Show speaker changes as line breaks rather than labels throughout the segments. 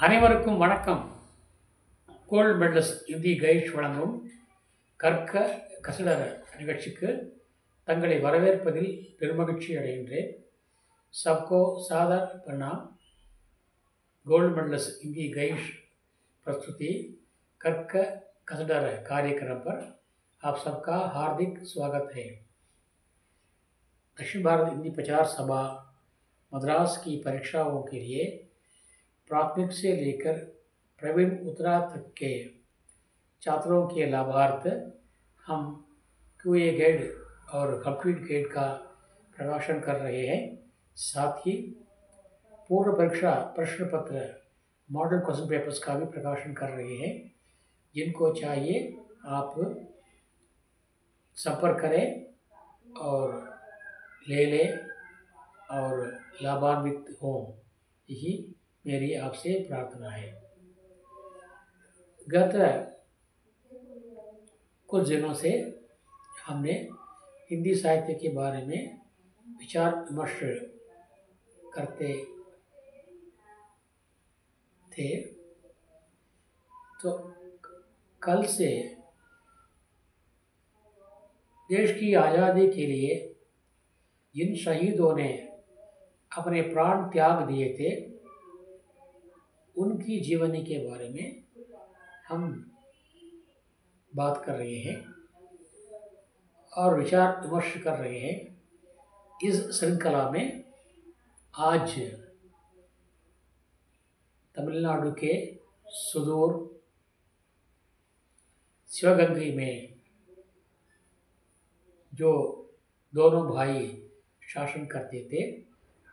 அனைவருக்கும் வணக்கம். Gold medals Hindi guide வழங்கும் கற்க கசடர நிகழ்ச்சிக்கு தங்களை வரவேற்பதில் பெருமகிழ்ச்சி அடைகின்றேன். सबको सादर प्रणाम. गोल्ड मेडल्स हिंदी गाइड प्रस्तुति कर्क कसडर कार्यक्रम पर आप सबका हार्दिक स्वागत है. दक्षिण भारत हिंदी प्रचार सभा मद्रास की परीक्षाओं के लिए प्राथमिक से लेकर प्रवीण उत्तरा तक के छात्रों के लाभार्थ हम क्यूए गाइड और कंप्लीट गाइड का प्रकाशन कर रहे हैं. साथ ही पूर्व परीक्षा प्रश्न पत्र मॉडल क्वेश्चन पेपर्स का भी प्रकाशन कर रहे हैं. जिनको चाहिए आप संपर्क करें और ले लें और लाभान्वित हों, यही मेरी आपसे प्रार्थना है. गत कुछ दिनों से हमने हिंदी साहित्य के बारे में विचार विमर्श करते थे. तो कल से देश की आज़ादी के लिए जिन शहीदों ने अपने प्राण त्याग दिए थे उनकी जीवनी के बारे में हम बात कर रहे हैं और विचार विमर्श कर रहे हैं. इस श्रृंखला में आज तमिलनाडु के सुदूर शिवगंगे में जो दोनों भाई शासन करते थे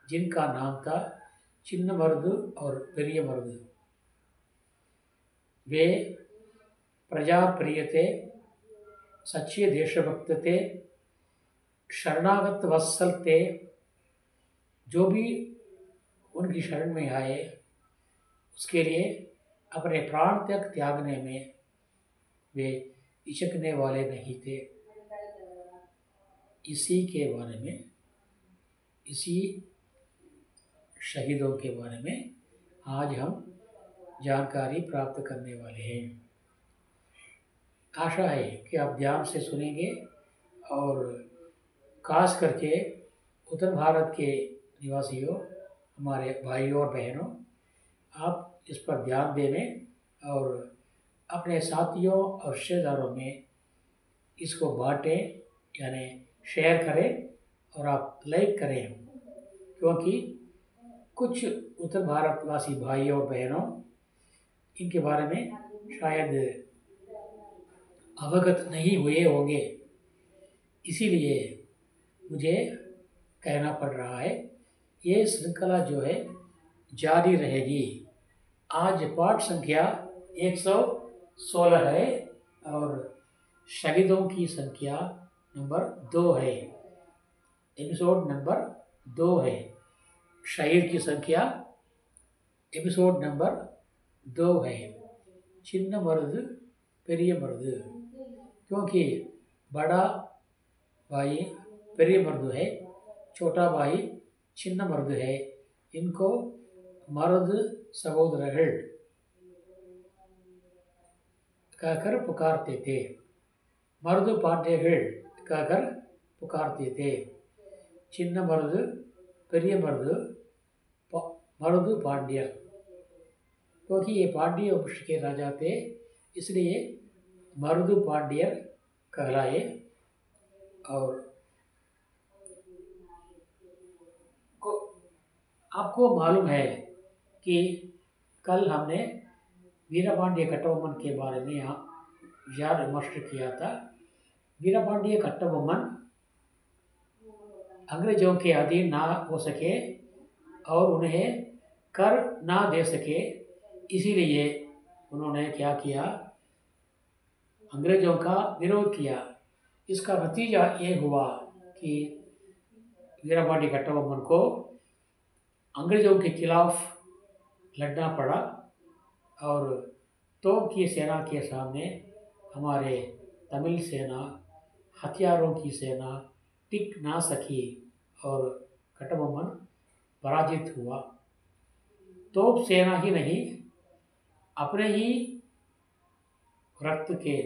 जिनका नाम था चिन्नमरुदु और पेरियमरुदु, वे प्रजाप्रिय थे, सच्चे देशभक्त थे, शरणागत वत्सल थे. जो भी उनकी शरण में आए उसके लिए अपने प्राण तक त्यागने में वे हिचकने वाले नहीं थे. इसी के बारे में, इसी शहीदों के बारे में आज हम जानकारी प्राप्त करने वाले हैं. आशा है कि आप ध्यान से सुनेंगे और खास करके उत्तर भारत के निवासियों, हमारे भाइयों और बहनों, आप इस पर ध्यान दें और अपने साथियों और रिश्तेदारों में इसको बांटें, यानी शेयर करें और आप लाइक करें, क्योंकि कुछ उत्तर भारतवासी भाइयों और बहनों इनके बारे में शायद अवगत नहीं हुए होंगे. इसीलिए मुझे कहना पड़ रहा है. ये श्रृंखला जो है जारी रहेगी. आज पाठ संख्या 116 है और शहीदों की संख्या नंबर 2 है. एपिसोड नंबर 2 है. शहीद की संख्या एपिसोड नंबर 2 है. चिन्नमरुदु पेरियमरुदु, क्योंकि बड़ा भाई पेरियमरुदु है, छोटा भाई चिन्नमरुदु है. इनको मरुदु सहोदरगल कहकर पुकारते थे, मरुदु पांड्यगल कहकर पुकारते थे. चिन्नमरुदु पेरियमरुदु मरुदु पांड्य, क्योंकि ये पांड्य वंश के राजा थे इसलिए मरुदु पांड्यर कहलाए. और आपको मालूम है कि कल हमने वीरपांडिय कट्टबोम्मन के बारे में यहाँ विचार विमर्श किया था. वीरपांडिय कट्टबोम्मन अंग्रेजों के अधीन ना हो सके और उन्हें कर ना दे सके, इसीलिए उन्होंने क्या किया, अंग्रेजों का विरोध किया. इसका नतीजा ये हुआ कि वीरपांडिय कट्टबोम्मन को अंग्रेजों के खिलाफ लड़ना पड़ा और तोप की सेना के सामने हमारे तमिल सेना, हथियारों की सेना टिक ना सकी और कट्टबोम्मन पराजित हुआ. तोप सेना ही नहीं अपने ही रक्त के,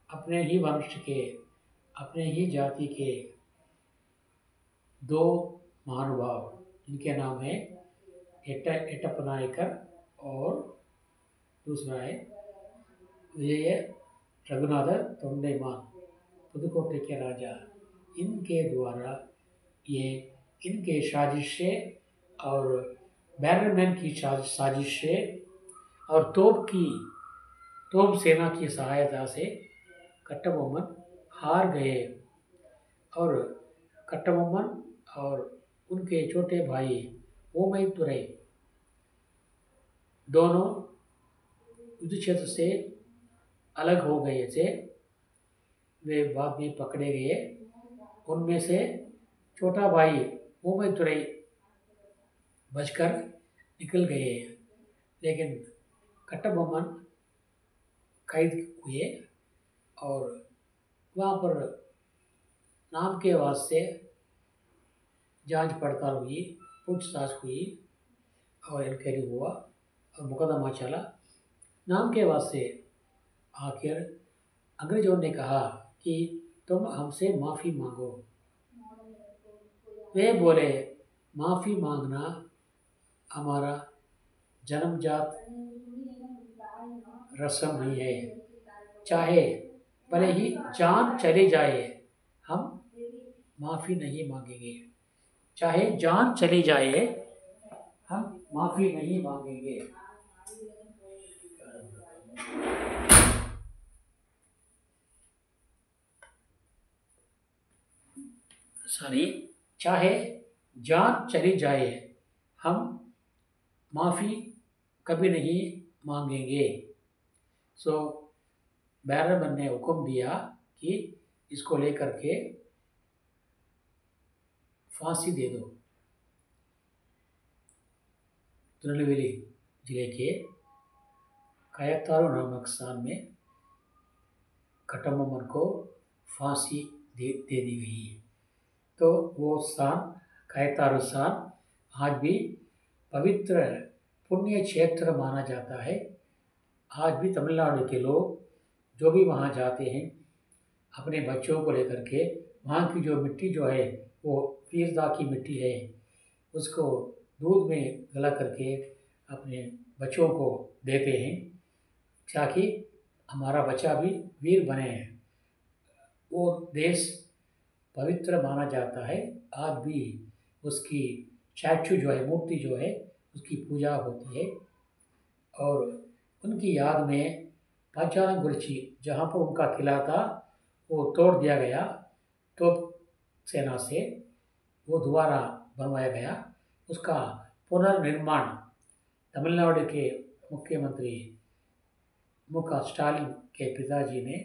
अपने ही वंश के, अपने ही जाति के दो महानुभाव, जिनके नाम है एटप्पा नायकर और दूसरा है विजय रघुनाथ तोंडैमान, पुदुकोट्टे के राजा। इनके द्वारा ये इनके साजिशें और बैरनमैन की साजिशें और तोप सेना की सहायता से कट्टबोम्मन हार गए और कट्टबोम्मन और उनके छोटे भाई ओमैतुरै दोनों युद्ध क्षेत्र से अलग हो गए थे। वे बाद में पकड़े गए। उनमें से छोटा भाई ओमैतुरै बचकर निकल गए, लेकिन कट्टबोम्मन कैद हुए और वहाँ पर नाम के वास्ते जांच पड़ताल हुई, पूछताछ हुई और इंक्वायरी हुआ और मुकदमा चला। नाम के वास्ते आखिर अंग्रेजों ने कहा कि तुम हमसे माफ़ी मांगो। वे बोले माफ़ी मांगना हमारा जन्मजात रस्म नहीं है, चाहे भले ही जान चली जाए हम माफ़ी नहीं मांगेंगे, चाहे जान चली जाए हम माफ़ी नहीं मांगेंगे। चाहे जान चली जाए हम माफ़ी कभी नहीं मांगेंगे। बैरनमैन ने हुक्म दिया कि इसको लेकर के फांसी दे दो। तिरुनेलवेली जिले के कायतारू नामक स्थान में कट्टबोम्मन को फांसी दे दी गई है। तो वो स्थान कायतारू स्थान आज भी पवित्र पुण्य क्षेत्र माना जाता है। आज भी तमिलनाडु के लोग जो भी वहाँ जाते हैं अपने बच्चों को लेकर के, वहाँ की जो मिट्टी जो है वो तीर्था की मिट्टी है, उसको दूध में गला करके अपने बच्चों को देते हैं ताकि हमारा बच्चा भी वीर बने। वो देश पवित्र माना जाता है। आज भी उसकी स्टैचू जो है, मूर्ति जो है, उसकी पूजा होती है और उनकी याद में पांचालंगुरिची जहाँ पर उनका किला था वो तोड़ दिया गया, तोप सेना से वो दोबारा बनवाया गया। उसका पुनर्निर्माण तमिलनाडु के मुख्यमंत्री मुख स्टालिन के पिताजी ने,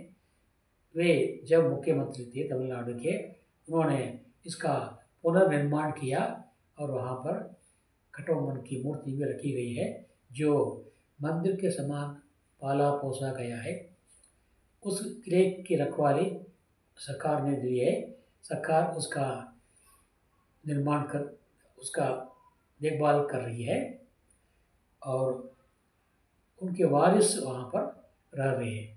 वे जब मुख्यमंत्री थे तमिलनाडु के, उन्होंने इसका पुनर्निर्माण किया और वहाँ पर कट्टबोम्मन की मूर्ति भी रखी गई है जो मंदिर के समान पाला पोसा गया है। उस किले की रखवाली सरकार ने दी है। सरकार उसका निर्माण कर, उसका देखभाल कर रही है और उनके वारिस वहाँ पर रह रहे हैं।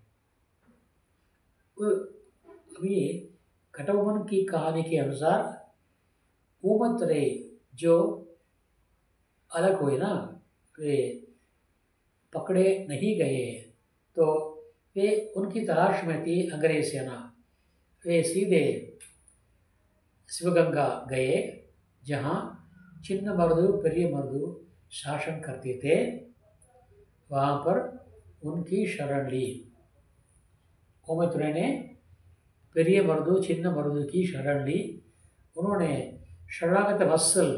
अभी कट्टबोम्मन की कहानी के अनुसार ओमैतुरै जो अलग हुए ना, वे पकड़े नहीं गए तो वे उनकी तलाश में थी अंग्रेज सेना। वे सीधे शिवगंगा गए जहाँ चिन्नमरुदु पेरियमरुदु शासन करते थे, वहाँ पर उनकी शरण ली। ओमैतुरै ने पेरियमरुदु चिन्नमरुदु की शरण ली। उन्होंने शरणागत वत्सल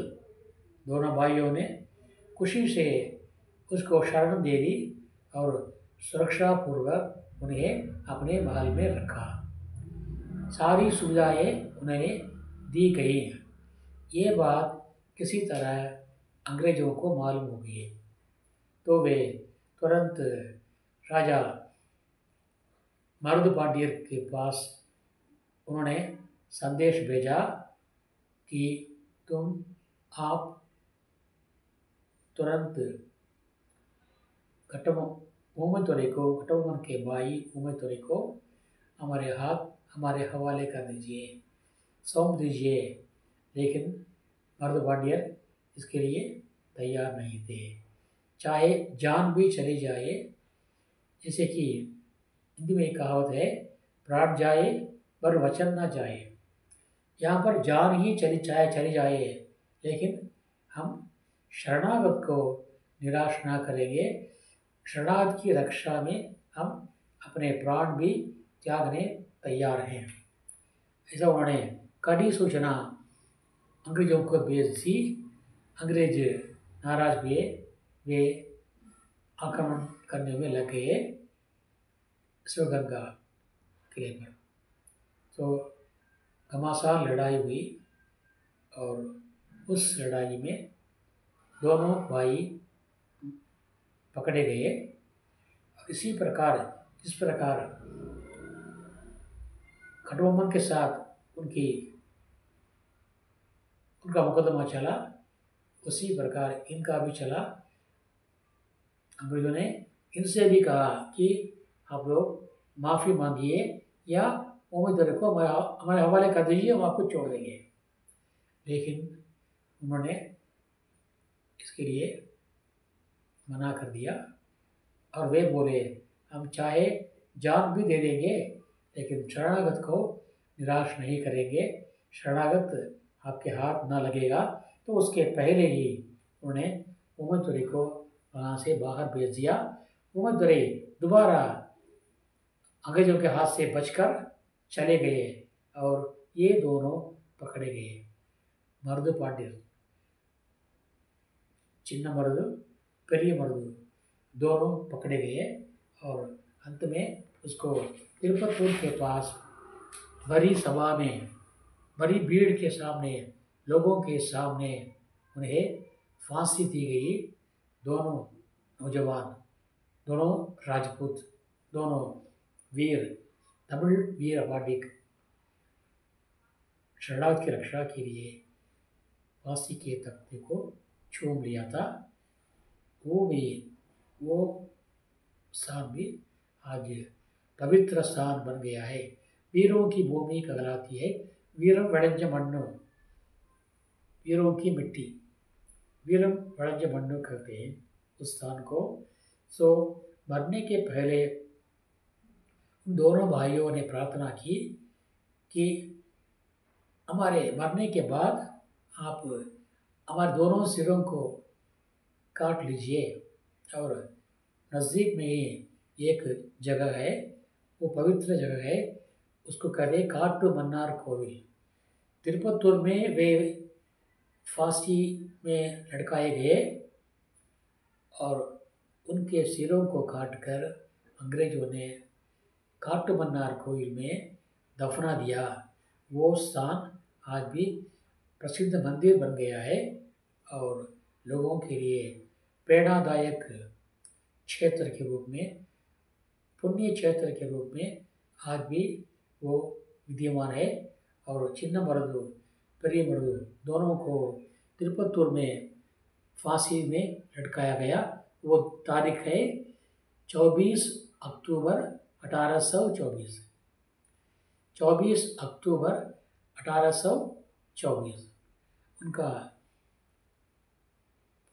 दोनों भाइयों ने खुशी से उसको शरण दे दी और सुरक्षा पूर्वक उन्हें अपने महल में रखा। सारी सुविधाएं उन्हें दी गई हैं। ये बात किसी तरह अंग्रेज़ों को मालूम हो गई तो वे तुरंत राजा मरुद पांडियर के पास उन्होंने संदेश भेजा कि आप तुरंत घटम घटोमन के भाई उम्मतुरे को हमारे हाथ हमारे हवाले कर दीजिए, सौंप दीजिए। लेकिन मर्द पांडियन इसके लिए तैयार नहीं थे। चाहे जान भी चली जाए, जैसे कि हिंदी में एक कहावत है, प्राण जाए पर वचन ना जाए। यहाँ पर जान ही चली जाए, लेकिन हम शरणागत को निराश ना करेंगे। शरणागत की रक्षा में हम अपने प्राण भी त्यागने तैयार हैं। ऐसा उन्होंने कड़ी सूचना अंग्रेजों को भेज दी। अंग्रेज नाराज हुए, वे आक्रमण करने में लग गए शिवगंगा किले पर। तो घमासान लड़ाई हुई और उस लड़ाई में दोनों भाई पकड़े गए। और इसी प्रकार जिस प्रकार खटोमन के साथ उनका मुकदमा चला, उसी प्रकार इनका भी चला। अंग्रेजों ने इनसे भी कहा कि आप लोग माफ़ी मांगिए या उम्मीदवार को हमारे हवाले कर दीजिए, हम आपको छोड़ देंगे। लेकिन उन्होंने इसके लिए मना कर दिया और वे बोले, हम चाहे जान भी दे देंगे लेकिन शरणागत को निराश नहीं करेंगे। शरणागत आपके हाथ ना लगेगा। तो उसके पहले ही उन्होंने उम्मतुरे को वहाँ से बाहर भेज दिया। उम्मतुरे दोबारा अंग्रेजों के हाथ से बचकर चले गए और ये दोनों पकड़े गए। मरुदु पांड्यन, चिन्ना मरुदु, पेरिय मरुदु दोनों पकड़े गए और अंत में उसको तिरुपतूर के पास बड़ी सभा में, बड़ी भीड़ के सामने, लोगों के सामने उन्हें फांसी दी गई। दोनों नौजवान, दोनों राजपूत, दोनों वीर, तमिल वीर अपाटिक शरणागत की रक्षा के लिए फांसी के तख्ते को चूम लिया था। वो स्थान भी आज पवित्र स्थान बन गया है। वीरों की भूमि कहलाती है। वीरम वड़ंज मन्नु, वीरों की मिट्टी, वीरम वड़ंज मन्नु कहते हैं उस स्थान को। सो मरने के पहले उन दोनों भाइयों ने प्रार्थना की कि हमारे मरने के बाद आप हमारे दोनों सिरों को काट लीजिए। और नज़दीक में ही एक जगह है, वो पवित्र जगह है, उसको कहते हैं काट्टू मन्नार कोविल। तिरुपतूर में वे फांसी में लटकाए गए और उनके सिरों को काटकर अंग्रेजों ने काट्टू मन्नार कोविल में दफना दिया। वो स्थान आज भी प्रसिद्ध मंदिर बन गया है और लोगों के लिए प्रेरणादायक क्षेत्र के रूप में, पुण्य क्षेत्र के रूप में आज भी वो विद्यमान है। और चिन्ना मरुदु, पेरिय मरुदु दोनों को तिरुपतूर में फांसी में लटकाया गया। वो तारीख है 24 अक्टूबर 1824। 24 अक्टूबर 1824 उनका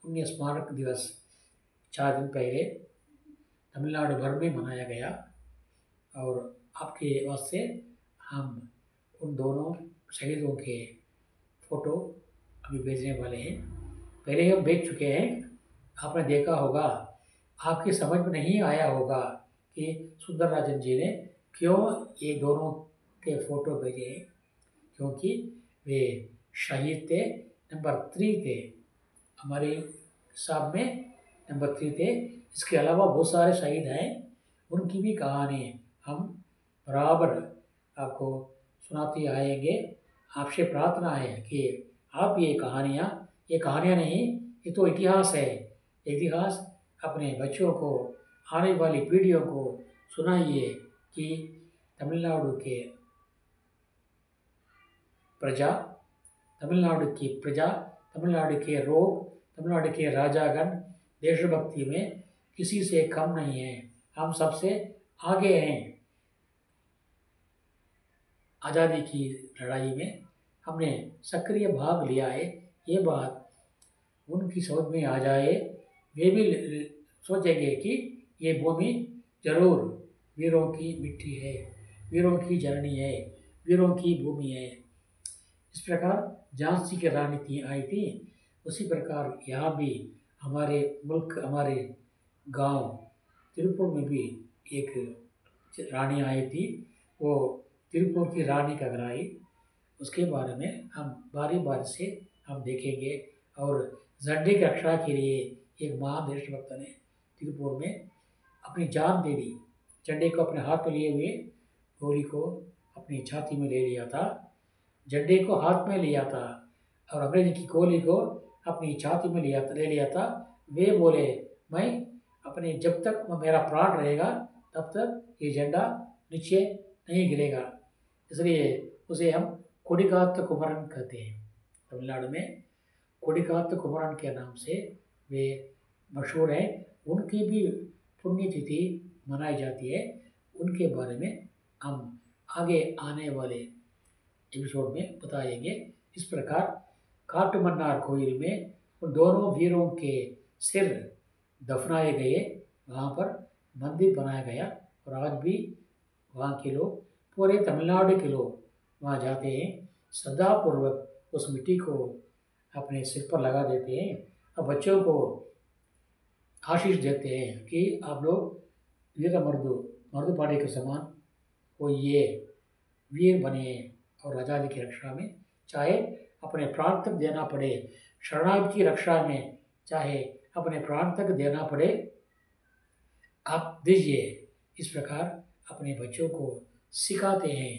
पुण्य स्मारक दिवस 4 दिन पहले तमिलनाडु भर में मनाया गया। और आपके वास्ते हम उन दोनों शहीदों के फ़ोटो अभी भेजने वाले हैं। पहले हम भेज चुके हैं, आपने देखा होगा। आपकी समझ में नहीं आया होगा कि सुंदरराजन जी ने क्यों ये दोनों के फ़ोटो भेजे हैं, क्योंकि वे शहीद थे, नंबर 3 थे हमारे हिसाब में, नंबर 3 थे। इसके अलावा बहुत सारे शहीद हैं, उनकी भी कहानी हम बराबर आपको सुनाते आएंगे। आपसे प्रार्थना है कि आप ये कहानियाँ नहीं, ये तो इतिहास है। इतिहास अपने बच्चों को, आने वाली पीढ़ियों को सुनाइए कि तमिलनाडु के प्रजा, तमिलनाडु की प्रजा, तमिलनाडु के लोग, तमिलनाडु के राजागण देशभक्ति में किसी से कम नहीं हैं, हम सबसे आगे हैं। आज़ादी की लड़ाई में हमने सक्रिय भाग लिया है, ये बात उनकी सोच में आ जाए, वे भी सोचेंगे कि ये भूमि जरूर वीरों की मिट्टी है, वीरों की जननी है, वीरों की भूमि है। इस प्रकार झांसी की रानी आई थी, उसी प्रकार यहाँ भी हमारे मुल्क, हमारे गांव तिरुपुर में भी एक रानी आई थी। वो तिरुपुर की रानी कहलाई। उसके बारे में हम बारी बारी से हम देखेंगे। और झंडे की रक्षा के लिए एक महान देशभक्त ने तिरुपुर में अपनी जान दे दी। झंडे को अपने हाथ में लिए हुए गोली को अपनी छाती में ले लिया था, झंडे को हाथ में लिया था और अंग्रेजी की गोली को अपनी छाती में ले लिया था। वे बोले, मैं अपने जब तक मेरा प्राण रहेगा तब तक ये झंडा नीचे नहीं गिरेगा। इसलिए उसे हम कोडिकात्त कुमरन कहते हैं। तमिलनाडु में कोडिकात्त कुमरन के नाम से वे मशहूर हैं। उनकी भी पुण्यतिथि मनाई जाती है। उनके बारे में हम आगे आने वाले एपिसोड में बताएंगे। इस प्रकार काटमन्नार कोयल में उन दोनों वीरों के सिर दफनाए गए, वहाँ पर मंदिर बनाया गया और आज भी वहाँ के लोग, पूरे तमिलनाडु के लोग वहाँ जाते हैं, श्रद्धापूर्वक उस मिट्टी को अपने सिर पर लगा देते हैं और बच्चों को आशीष देते हैं कि आप लोग वीर मर्दुपाड़ी के समान होइए, वीर बने और आज़ादी की रक्षा में चाहे अपने प्राण तक देना पड़े, शरणार्थी की रक्षा में चाहे अपने प्राण तक देना पड़े, आप दीजिए। इस प्रकार अपने बच्चों को सिखाते हैं।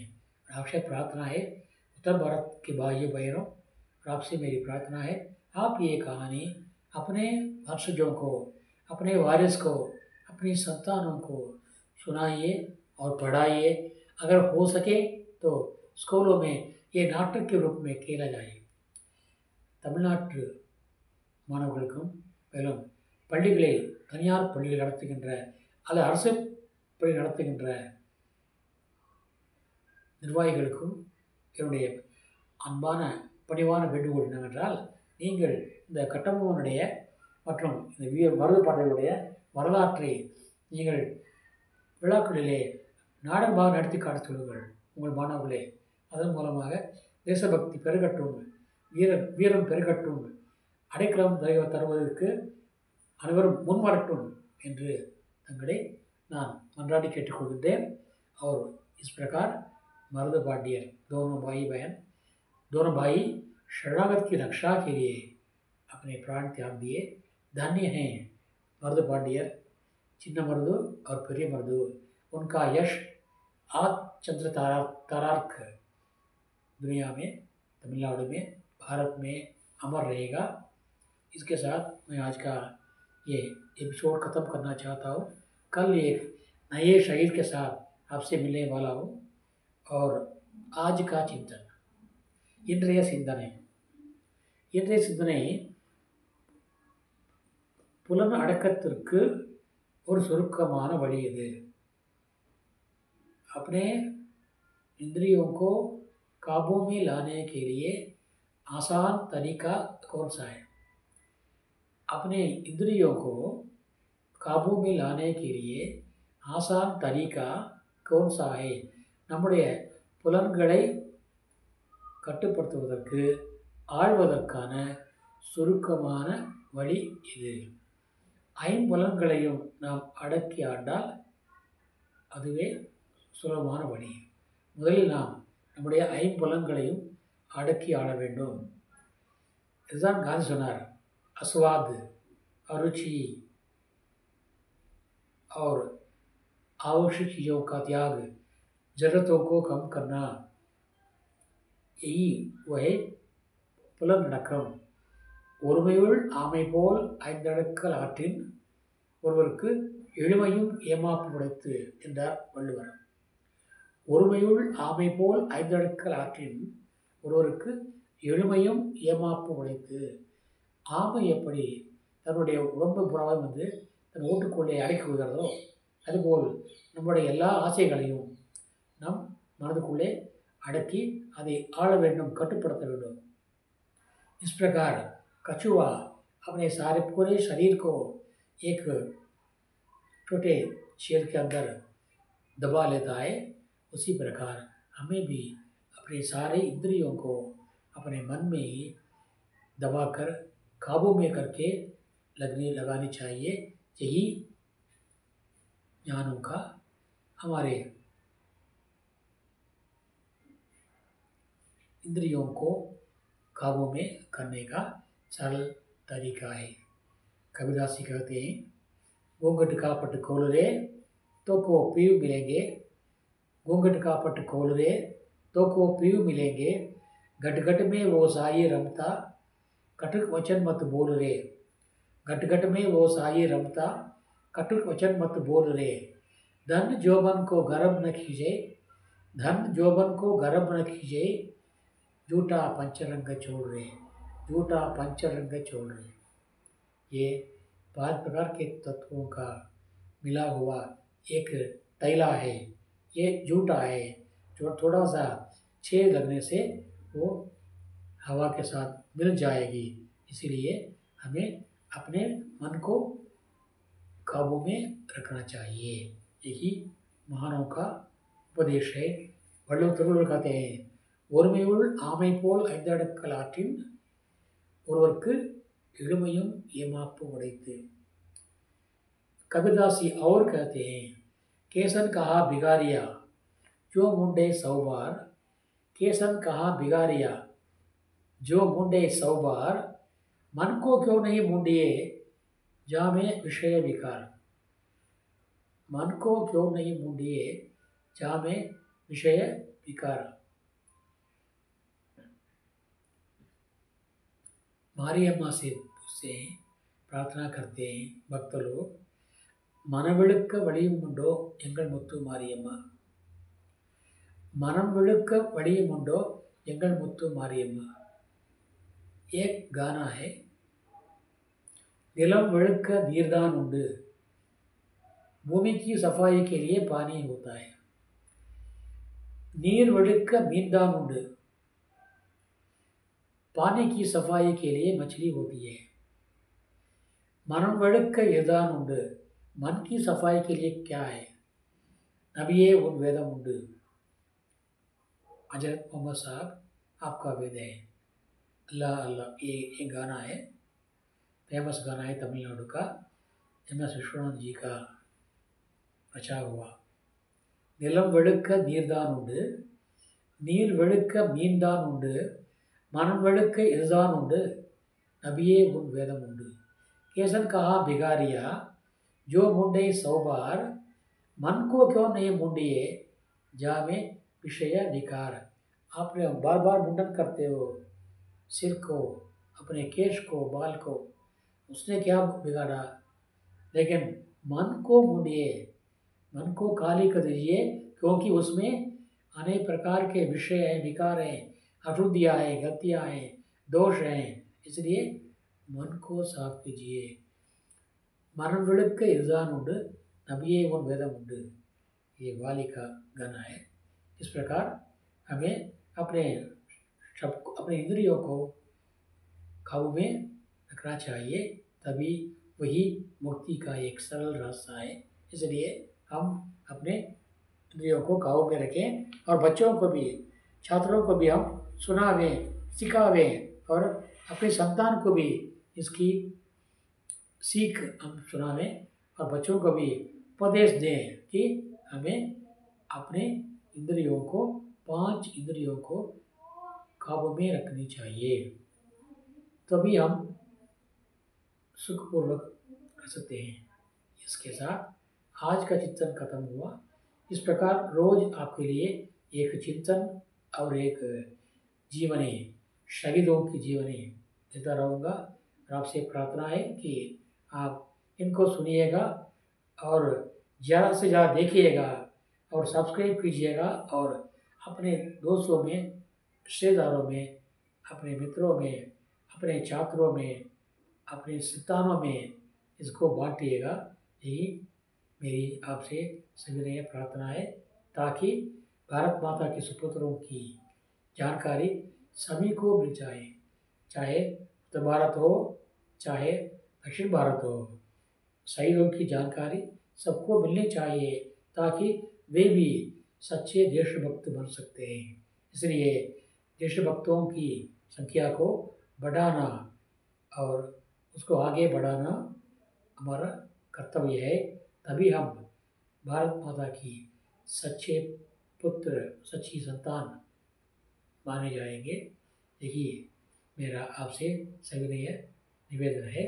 आपसे प्रार्थना है, उत्तर भारत के भाइयों बहनों, और आपसे मेरी प्रार्थना है, आप ये कहानी अपने वंशजों को, अपने वारिस को, अपनी संतानों को सुनाइए और पढ़ाइए। अगर हो सके तो स्कूलों में ये नाटक के रूप में खेला जाए। தமிழ்நாட்டு மாணவர்களுக்கும் மேலும் பள்ளிகளை, தனியார் பள்ளிகள் நடத்துகின்ற அல்லது அரசு பள்ளி நடத்துகின்ற நிர்வாகிகளுக்கும் என்னுடைய அன்பான பணிவான வேண்டுகோள் என்னவென்றால், நீங்கள் இந்த கட்டபொம்மனுடைய மற்றும் இந்த மருதுபாண்டியருடைய வரலாற்றை நீங்கள் விழாக்களிலே நாடகமாக நடத்தி காட்டச் சொல்லுங்கள் உங்கள் மாணவர்களே. அதன் மூலமாக தேசபக்தி பெருகட்டும், வீரம் பெருகட்டும், அடைக்கலம் தருவதற்கு அனைவரும் முன்வரட்டும் என்று தங்களை நான் மன்றாடி கேட்டுக்கொள்கின்றேன்। और इस प्रकार मर्द पांडियर दोनों भाई शरणागत की रक्षा के लिए अपने प्राण त्याग दिए। धन्य हैं मर्द पांडियर, चिन्न मर्दु और पेरिय मर्दु। उनका यश आज चंद्र तारार्क दुनिया में, तमिलनाडु में, भारत में अमर रहेगा। इसके साथ मैं आज का ये एपिसोड ख़त्म करना चाहता हूँ। कल एक नए शहीद के साथ आपसे मिलने वाला हूँ। और आज का चिंतन, இன்றைய சிந்தனை புலன் அடக்கத்திற்கு ஒரு சுருக்கமான வழி இது। अपने इंद्रियों को काबू में लाने के लिए आसान तरीका कौन सा है? अपने इंद्रियों को काबू में लाने के लिए आसान तरीका कौन सा है? நம்முடைய புலன்களை கட்டுப்படுத்துவதற்கு, ஆழ்வதற்கான சுருக்கமான வழி இது। ஐம்புலன்களையும் நாம் அடக்கி ஆண்டால் அதுவே சுலபமான வழி। முதலில் நாம் நம்முடைய ஐம்புலன்களையும் அடக்கி ஆள வேண்டும்। இதுதான் காந்தி சொன்னார், अस्वाद, अरुचि और आवश्यक चीज़ों का त्याग, ज़रूरतों को कम करना, यही वह புலனடக்கம்। ஒருமையுள் ஆமை போல் ஐந்தடக்கல் ஆற்றின் ஒருவருக்கு எளிமையும் ஏமாப்பு உடைத்து என்றார் வள்ளுவர்। ஒருமையுள் ஆமை போல் ஐந்தடக்கல் ஆற்றின் ஒருவருக்கு எளிமையும் ஏமாப்பு உடைத்து। ஆமை எப்படி தன்னுடைய உடம்பு புறாவை அதன் ஓட்டுக்குள்ளே அடக்கி விடுகிறதோ அதுபோல் நம்முடைய எல்லா ஆசைகளையும் நம் மனதுக்குள்ளே अड़की அதை आड़ வேண்டும் कटुपड़ता வேண்டும்। इस प्रकार कछुआ अपने सारे पूरे शरीर को एक छोटे छेद के अंदर दबा लेता है, उसी प्रकार हमें भी अपने सारे इंद्रियों को अपने मन में ही दबाकर काबू में करके लगानी चाहिए। यही ज्ञानों का हमारे इंद्रियों को काबू में करने का सरल तरीका है। कबीरदास जी कहते हैं, घूंघट का पट खोल रे तो को पीऊ मिलेंगे, घूंघट का पट खोल रे तो को पीऊ मिलेंगे, घट घट में वो साई रमता कटुक वचन मत बोल रे, घट घट में वो साई रमता कटुक वचन मत बोल रे, धन जोबन को गर्भ न खींचे, धन जोबन को गर्भ न खींचे, झूठा पंचरंग छोड़ रहे, झूठा पंचरंग छोड़ रहे। ये 5 प्रकार के तत्वों का मिला हुआ एक तैला है, ये झूठा है, जो थोड़ा सा छेद लगने से वो हवा के साथ मिल जाएगी। इसीलिए हमें अपने मन को काबू में रखना चाहिए। यही महानों का उपदेश है। वल्लुवर कहते हैं, ஒருமையுள் ஆமை போல் ஐந்தடக்கல் ஆற்றின் ஒருவருக்கு எளிமையும் ஏமாப்பு உடைத்து। कबीरदासी और कहते हैं, केसन कहा बिगारिया जो मुंडे 100 बार, केसन कहा बिगारिया जो मुंडे 100 बार, मन को क्यों नहीं मुंडिए जामे विषय विकार, मन को क्यों नहीं मुंडिए जामे विषय विकार। मारियम्मा से पूछते हैं, प्रार्थना करते हैं भक्त लोग, मनविलुक्क वलियुमुंडो एंगल मुत्तु मारियम्मा, मनम विलुक्क वलियुमुंडो एंगल मुत्तु मारियम्मा। एक गाना है, निलम विलुक्क नीरदान उंडु, भूमि की सफाई के लिए पानी होता है, नीर विलुक्क मीनदान उंडु, पानी की सफाई के लिए मछली होती है, मनम विलुक्क इरदान उंडु, मन की सफाई के लिए क्या है, नबिये उन वेदम उंडु। हजरत मोहम्मद साहब आपका वेद है, अल्लाह अल्लाह। ये गाना है, फेमस गाना है तमिलनाडु का, एम.एस. विश्वनाथ जी का रचा हुआ। निलम वेलुक्क नीरदान उंडु, नीर वेलुक्क मीनदान उंडु, मनम वेलुक्क इरदान उंडु, नबिये उन वेदम उंडु। केसन कहा भिगारिया जो मुंडे 100 बार, मन को क्यों नहीं मुंडिए जामे विषय विकार। आपने बार बार मुंडन करते हो सिर को, अपने केश को, बाल को, उसने क्या बिगाड़ा, लेकिन मन को मुंडिए, मन को खाली कर दीजिए, क्योंकि उसमें अनेक प्रकार के विषय हैं, विकार हैं, अशुद्धियाँ हैं, गलतियाँ हैं, दोष हैं, इसलिए मन को साफ कीजिए। मनम विलुक्क इरदान उंडु, नबिये उन वेदम उंडु। ये वाली का गाना है। इस प्रकार हमें अपने इंद्रियों को काबू में रखना चाहिए, तभी वही मुक्ति का एक सरल रास्ता है। इसलिए हम अपने इंद्रियों को काबू में रखें और बच्चों को भी, छात्रों को भी हम सुनावें, सिखावें और अपने संतान को भी इसकी सीख हम सुनावें और बच्चों को भी उपदेश दें कि हमें अपने इंद्रियों को, 5 इंद्रियों को काबू में रखनी चाहिए, तभी हम सुखपूर्वक कर सकते हैं। इसके साथ आज का चिंतन खत्म हुआ। इस प्रकार रोज आपके लिए एक चिंतन और एक जीवनी, शहीदों की जीवनी देता रहूँगा और आपसे प्रार्थना है कि आप इनको सुनिएगा और ज़्यादा से ज़्यादा देखिएगा और सब्सक्राइब कीजिएगा और अपने दोस्तों में, रिश्तेदारों में, अपने मित्रों में, अपने छात्रों में, अपने संतानों में इसको बांटिएगा। यही मेरी आपसे सविनय प्रार्थना है, ताकि भारत माता के सुपुत्रों की जानकारी सभी को मिल जाए, चाहे उत्तर भारत हो चाहे दक्षिण भारत हो। शहीदों की जानकारी सबको मिलनी चाहिए, ताकि वे भी सच्चे देशभक्त बन सकते हैं। इसलिए देशभक्तों की संख्या को बढ़ाना और उसको आगे बढ़ाना हमारा कर्तव्य है। तभी हम भारत माता की सच्चे पुत्र, सच्ची संतान माने जाएंगे। देखिए, मेरा आपसे सविनय निवेदन है।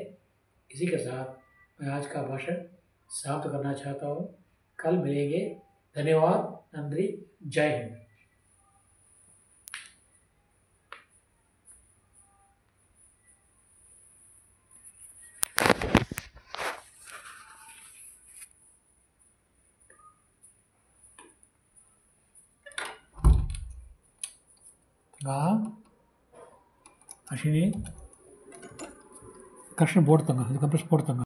इसी के साथ मैं आज का भाषण समाप्त करना चाहता हूँ। कल मिलेंगे। धन्यवाद। नंदी। जय हिंद। ಅಶ್ವಿನಿ ಕೃಷ್ಣ ಬೋರ್ಡ್ ತಂಗ ಇದು ಕಂಪ್ರೆಸ್ ಬೋರ್ಡ್ ತಂಗ